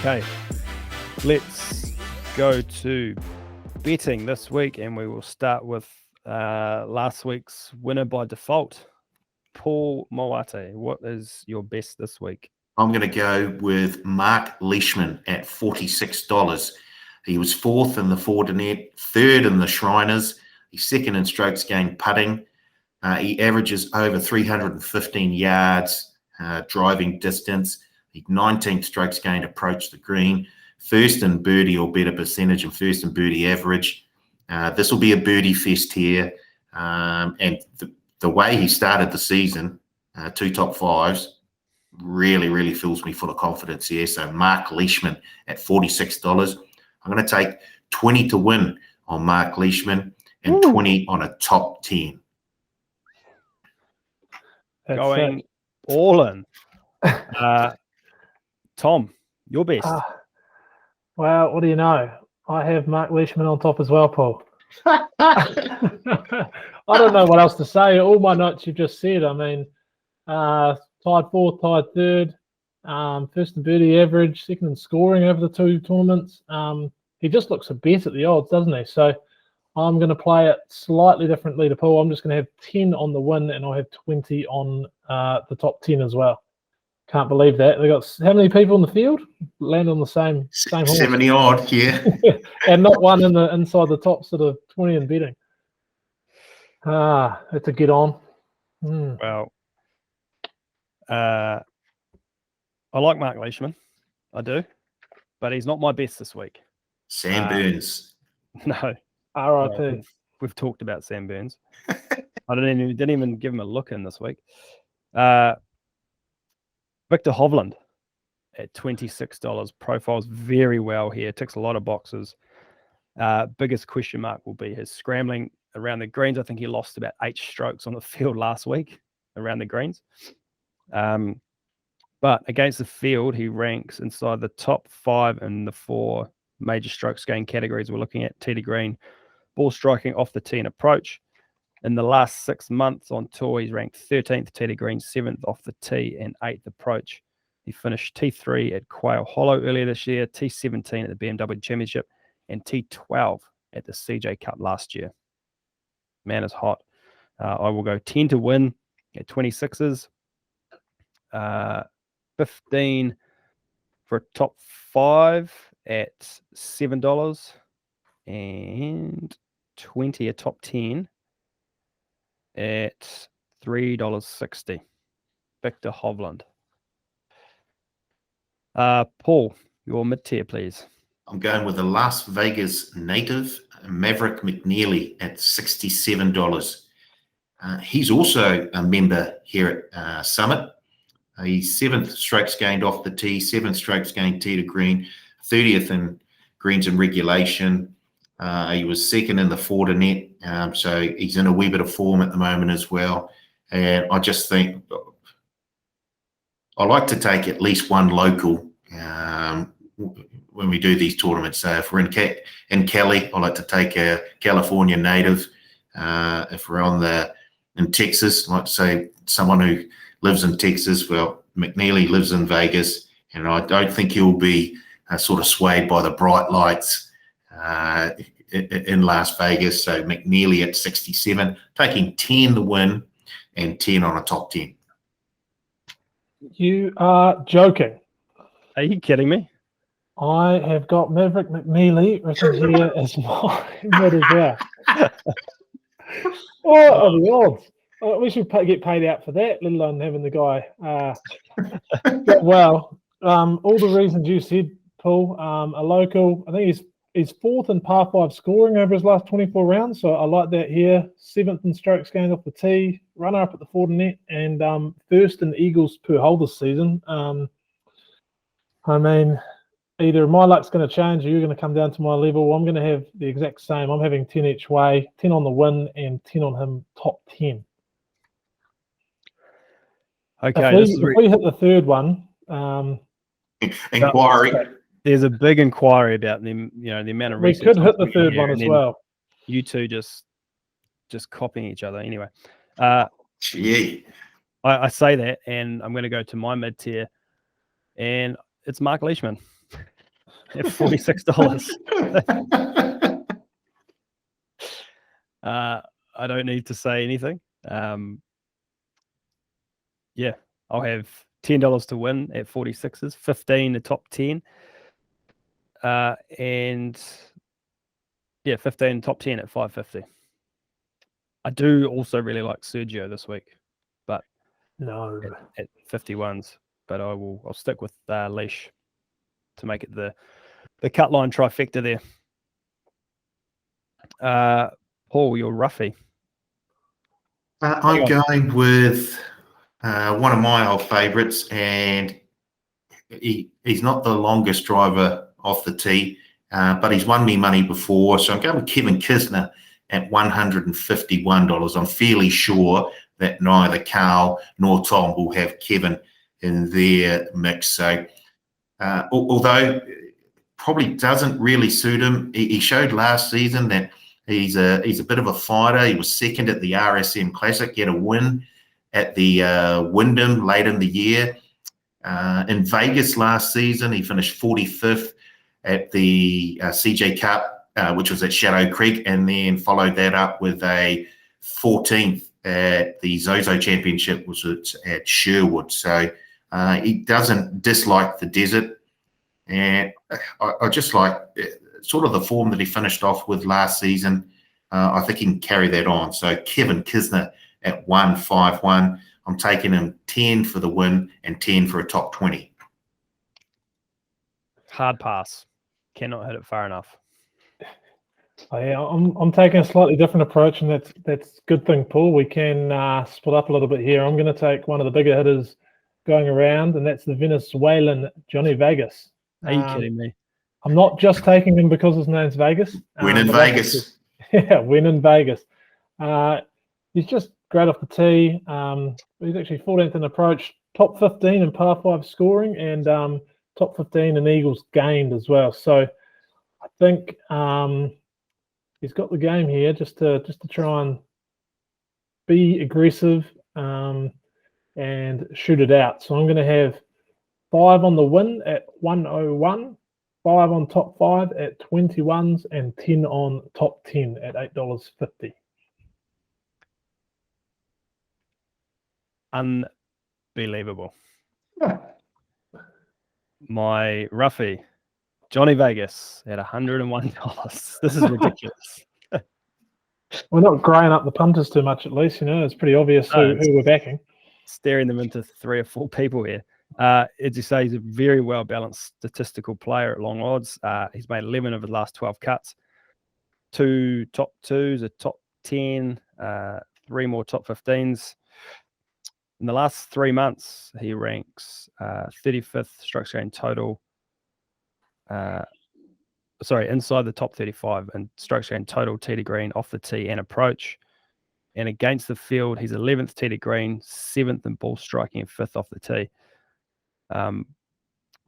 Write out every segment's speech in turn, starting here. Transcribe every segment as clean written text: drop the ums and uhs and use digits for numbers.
Okay, let's go to betting this week, and we will start with last week's winner by default, Paul Moate. What is your best this week? I'm going to go with Mark Leishman at $46. He was fourth in the Fortinet, third in the Shriners. He's second in strokes gained putting. He averages over 315 yards driving distance. He's 19th strokes gained approach the green. First in birdie or better percentage and first in birdie average. This will be a birdie fest here. And the way he started the season, 2 top fives, really fills me full of confidence here. So Mark Leishman at $46. I'm going to take 20 to win on Mark Leishman and 20 on a top 10. Going all in. Tom, your best. Well, what do you know? I have Mark Leishman on top as well, Paul. I don't know what else to say. All my notes you've just said. I mean, tied fourth, tied third, first in birdie average, second in scoring over the 2 tournaments. He just looks a bet at the odds, doesn't he? So I'm going to play it slightly differently to Paul. I'm just going to have 10 on the win, and I'll have 20 on the top 10 as well. Can't believe that. They got how many people in the field? Land on the same horse. 70 odd, yeah. And not one inside the top sort of 20 in betting. That's a get on. Well, I like Mark Leishman. I do. But he's not my best this week. Sam Burns. No. R.I.P. We've talked about Sam Burns. I didn't even give him a look in this week. Victor Hobland at $26 profiles very well here. Ticks a lot of boxes. Biggest question mark will be his scrambling around the greens. I think he lost about 8 strokes on the field last week around the greens. But against the field, he ranks inside the top 5 in the 4 major strokes gain categories we're looking at: tee to green, ball striking, off the tee and approach. In the last 6 months on tour, he's ranked 13th tee to green, 7th off the tee, and 8th approach. He finished T3 at Quail Hollow earlier this year, T17 at the BMW Championship, and T12 at the CJ Cup last year. Man is hot. I will go 10 to win at 26s, 15 for a top 5 at $7, and 20 a top 10 at $3.60. Victor Hovland. Paul, your mid-tier, please. I'm going with the Las Vegas native, Maverick Mcnealy at $67. He's also a member here at Summit. He's 7th strokes gained off the tee, 7th strokes gained tee to green, 30th in greens and regulation. He was 2nd in the Fortinet, so he's in a wee bit of form at the moment as well. And I just think I like to take at least one local when we do these tournaments. So if we're in Cali, I like to take a California native. If we're in Texas, I like to say someone who lives in Texas. Well, McNealy lives in Vegas, and I don't think he'll be sort of swayed by the bright lights in Las Vegas. So McNealy at 67, taking 10 to win and 10 on a top 10. You are joking. Are you kidding me? I have got Maverick Mcnealy written here as my mid as well. Oh, the odds. We should get paid out for that, let alone having the guy. Well, all the reasons you said, Paul, a local. I think he's 4th in par 5 scoring over his last 24 rounds, so I like that here. 7th in strokes gained off the tee, runner up at the Fortinet, and 1st in eagles per hole this season. I mean, either my luck's going to change or you're going to come down to my level. I'm going to have the exact same. I'm having 10 each way, 10 on the win and 10 on him top 10. Okay. If we hit the third one, inquiry. There's a big inquiry about them. The amount of research. We could hit the third one as well. You two just copying each other. Anyway, Gee. I say that, and I'm going to go to my mid tier, and it's Mark Leishman. at $46. I don't need to say anything. Yeah, I'll have $10 to win at 46s, 15 the top 10, and yeah, 15 top 10 at 550. I do also really like Sergio this week, but No. at 51s. But I'll stick with Leish to make it the cut line trifecta there. Paul, you're roughy. I'm going with one of my old favourites, and he's not the longest driver off the tee, but he's won me money before. So I'm going with Kevin Kisner at $151. I'm fairly sure that neither Karl nor Tom will have Kevin in their mix. So although probably doesn't really suit him, he showed last season that he's a bit of a fighter. He was second at the RSM Classic. He had a win at the Wyndham late in the year. In Vegas last season, he finished 45th at the CJ Cup, which was at Shadow Creek, and then followed that up with a 14th at the Zozo Championship, which was at Sherwood. So he doesn't dislike the desert, and I just like sort of the form that he finished off with last season. I think he can carry that on. So Kevin Kisner at 151. I'm taking him 10 for the win and 10 for a top 20. Hard pass. Cannot hit it far enough. I'm taking a slightly different approach, and that's a good thing, Paul. We can split up a little bit here. I'm going to take one of the bigger hitters going around, and that's the Venezuelan Johnny Vegas. Are you kidding me? I'm not just taking him because his name's Vegas. Win in Vegas. Yeah, win in Vegas. He's just great off the tee. He's actually 14th in approach, top 15 in par 5 scoring, and top 15 in eagles gained as well. So I think he's got the game here just to try and be aggressive and shoot it out. So I'm going to have 5 on the win at 101, 5 on top 5 at 21s, and 10 on top 10 at $8.50. Unbelievable. My roughie, Johnny Vegas at $101. This is ridiculous. We're not growing up the punters too much, at least. It's pretty obvious who we're backing. Staring them into 3 or 4 people here. As you say, he's a very well-balanced statistical player at long odds. He's made 11 of his last 12 cuts, 2 top 2s, a top 10, 3 more top 15s. In the last 3 months, he ranks 35th strokes gained total. Inside the top 35 and strokes gained total, tee to green, off the tee and approach. And against the field, he's 11th tee to green, 7th in ball striking, and 5th off the tee.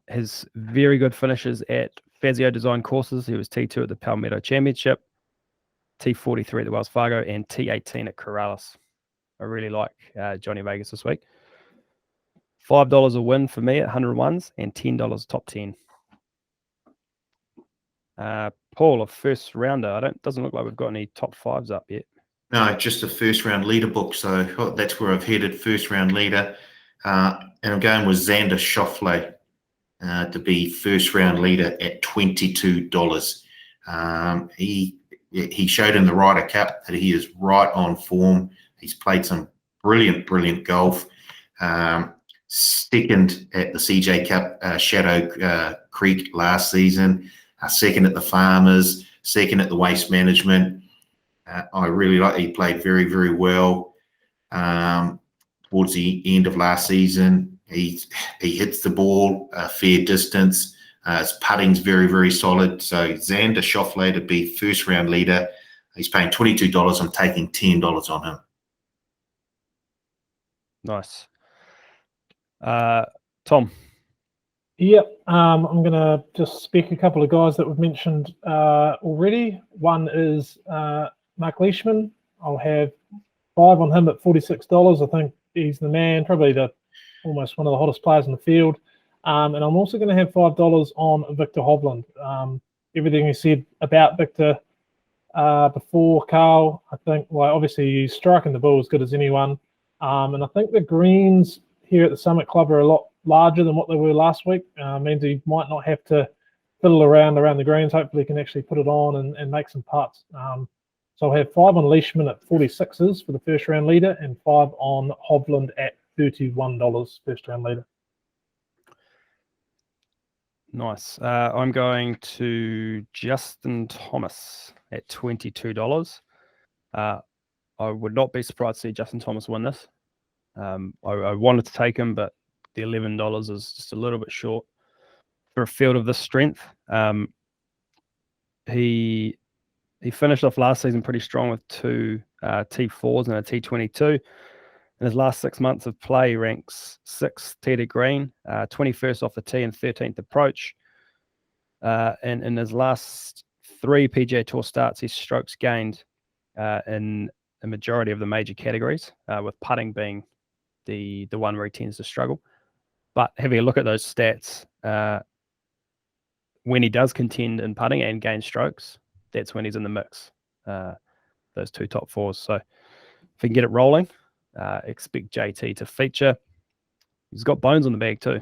His very good finishes at Fazio design courses. He was T2 at the Palmetto Championship, T43 at the Wells Fargo, and T18 at Corrales. I really like Johnny Vegas this week. $5 a win for me at 101s and $10 top 10. Paul, a first rounder. Doesn't look like we've got any top 5s up yet. No, just a first round leader book. So that's where I've headed, first round leader. And I'm going with Xander Schauffele to be first round leader at $22. He showed in the Ryder Cup that he is right on form. He's played some brilliant golf. Second at the CJ Cup, Shadow Creek last season. Second at the Farmers. Second at the Waste Management. I really like. He played very well towards the end of last season. He hits the ball a fair distance. His putting's very solid. So Xander Schauffele to be first round leader. He's paying $22. I'm taking $10 on him. Nice. Tom. Yep. I'm going to just spec a couple of guys that we've mentioned already. One is Mark Leishman. I'll have 5 on him at $46. I think he's the man, probably almost one of the hottest players in the field. And I'm also going to have $5 on Victor Hobland. Everything you said about Victor before, Karl, I think, well, obviously he's striking the ball as good as anyone. And I think the greens here at the Summit Club are a lot larger than what they were last week. Means he might not have to fiddle around the greens. Hopefully he can actually put it on and make some putts. So I'll have 5 on Leishman at 46s for the first round leader and 5 on Hobland at $31 first round leader. Nice. I'm going to Justin Thomas at $22. I would not be surprised to see Justin Thomas win this. I wanted to take him, but the $11 is just a little bit short for a field of this strength. He finished off last season pretty strong with 2 T4s and a T22. In his last 6 months of play, he ranks 6th tee to green, 21st off the tee and 13th approach. And in his last 3 PGA Tour starts, his strokes gained in a majority of the major categories, with putting being the one where he tends to struggle. But having a look at those stats, when he does contend in putting and gain strokes, that's when he's in the mix, those 2 top 4s. So if he can get it rolling, expect JT to feature. He's got bones on the bag too.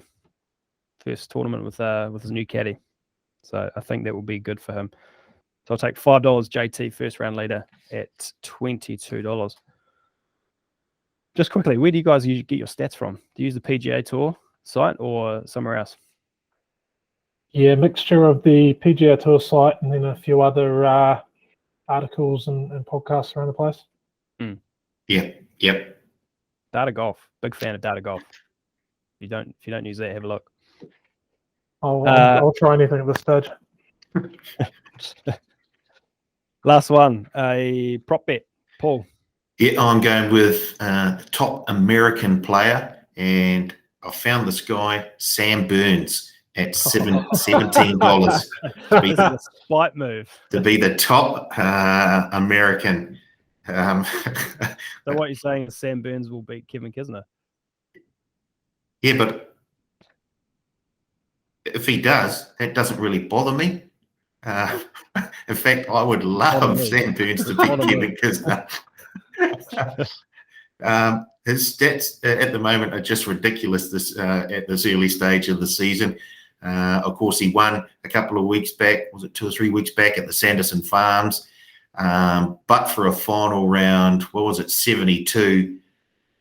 First tournament with his new caddy. So I think that will be good for him. So I'll take $5 JT first round leader at $22. Just quickly, where do you guys usually get your stats from? Do you use the PGA Tour site or somewhere else? Yeah, mixture of the PGA Tour site and then a few other articles and podcasts around the place. Yep. Data Golf. Big fan of Data Golf. If you don't use that, have a look. I'll try anything at this stage. Last one, a prop bet. Paul. Yeah, I'm going with the top American player, and I found this guy, Sam Burns, at $17 A spite move. to be the top American. So what you're saying is Sam Burns will beat Kevin Kisner? Yeah, but if he does, that doesn't really bother me. In fact, I would love Sam Burns to beat Kevin Kisner. His stats at the moment are just ridiculous at this early stage of the season. Of course, he won a couple of weeks back. Was it 2 or 3 weeks back at the Sanderson Farms? But for a final round, what was it, 72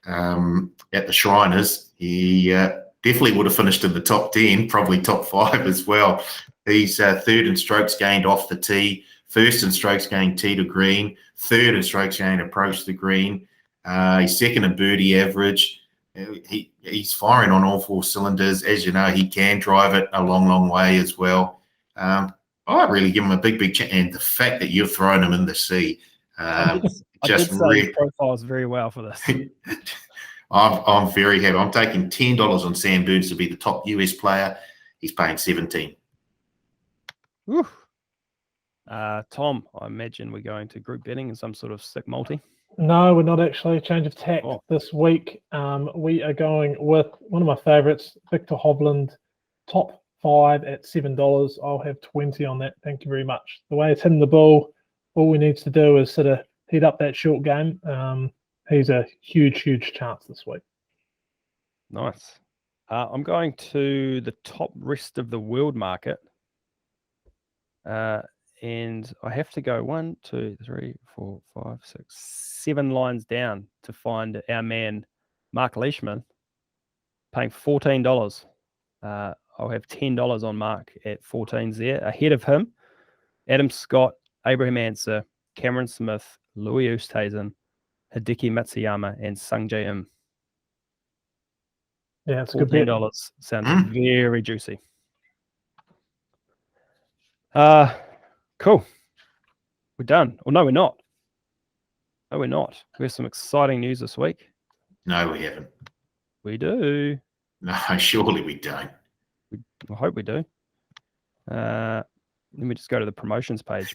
at the Shriners, he definitely would have finished in the top 10, probably top 5 as well. He's 3rd in strokes gained off the tee, 1st in strokes gained tee to green, 3rd in strokes gained approach to green. He's 2nd in birdie average. He's firing on all 4 cylinders. As you know, he can drive it a long, long way as well. I'd really give him a big chance. And the fact that you've thrown him in the sea, just really profiles very well for this. I'm very happy. I'm taking $10 on Sam Burns to be the top US player. He's paying 17. Whew. Tom, I imagine we're going to group betting in some sort of sick multi. No, we're not actually. Change of tack this week. We are going with one of my favourites, Victor Hobland, top 5 at $7. I'll have 20 on that. Thank you very much. The way it's hitting the ball, all we need to do is sort of heat up that short game. He's a huge chance this week. Nice. I'm going to the top rest of the world market. And I have to go 1, 2, 3, 4, 5, 6, 7 lines down to find our man, Mark Leishman, paying $14. I'll have $10 on Mark at 14s there. Ahead of him, Adam Scott, Abraham Answer, Cameron Smith, Louis Oosthuizen, Hideki Matsuyama, and Sung Jae Im. Yeah, it's a good bet. $14 sounds very juicy. Cool. We're done. Well, no, we're not. No, we're not. We have some exciting news this week. No, we haven't. We do. No, surely we don't. I hope we do. Let me just go to the promotions page.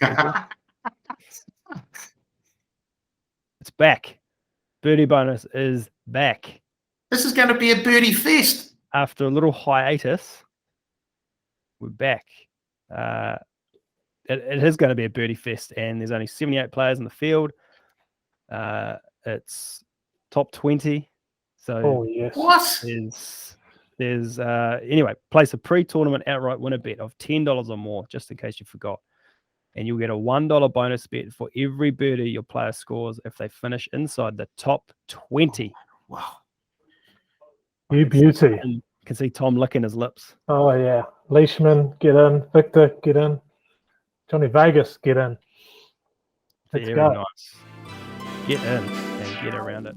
It's back. Birdie bonus is back. This is going to be a birdie fest. after a little hiatus, we're back. It is going to be a birdie fest, and there's only 78 players in the field. It's top 20. So Oh yes. What? there's anyway, place a pre-tournament outright winner bet of $10 or more, just in case you forgot. And you'll get a $1 bonus bet for every birdie your player scores if they finish inside the top 20. Wow. You beauty. You can see Tom licking his lips. Oh yeah. Leishman, get in. Victor, get in. Johnny Vegas, get in. Let's Very go. nice. Get in and get around it.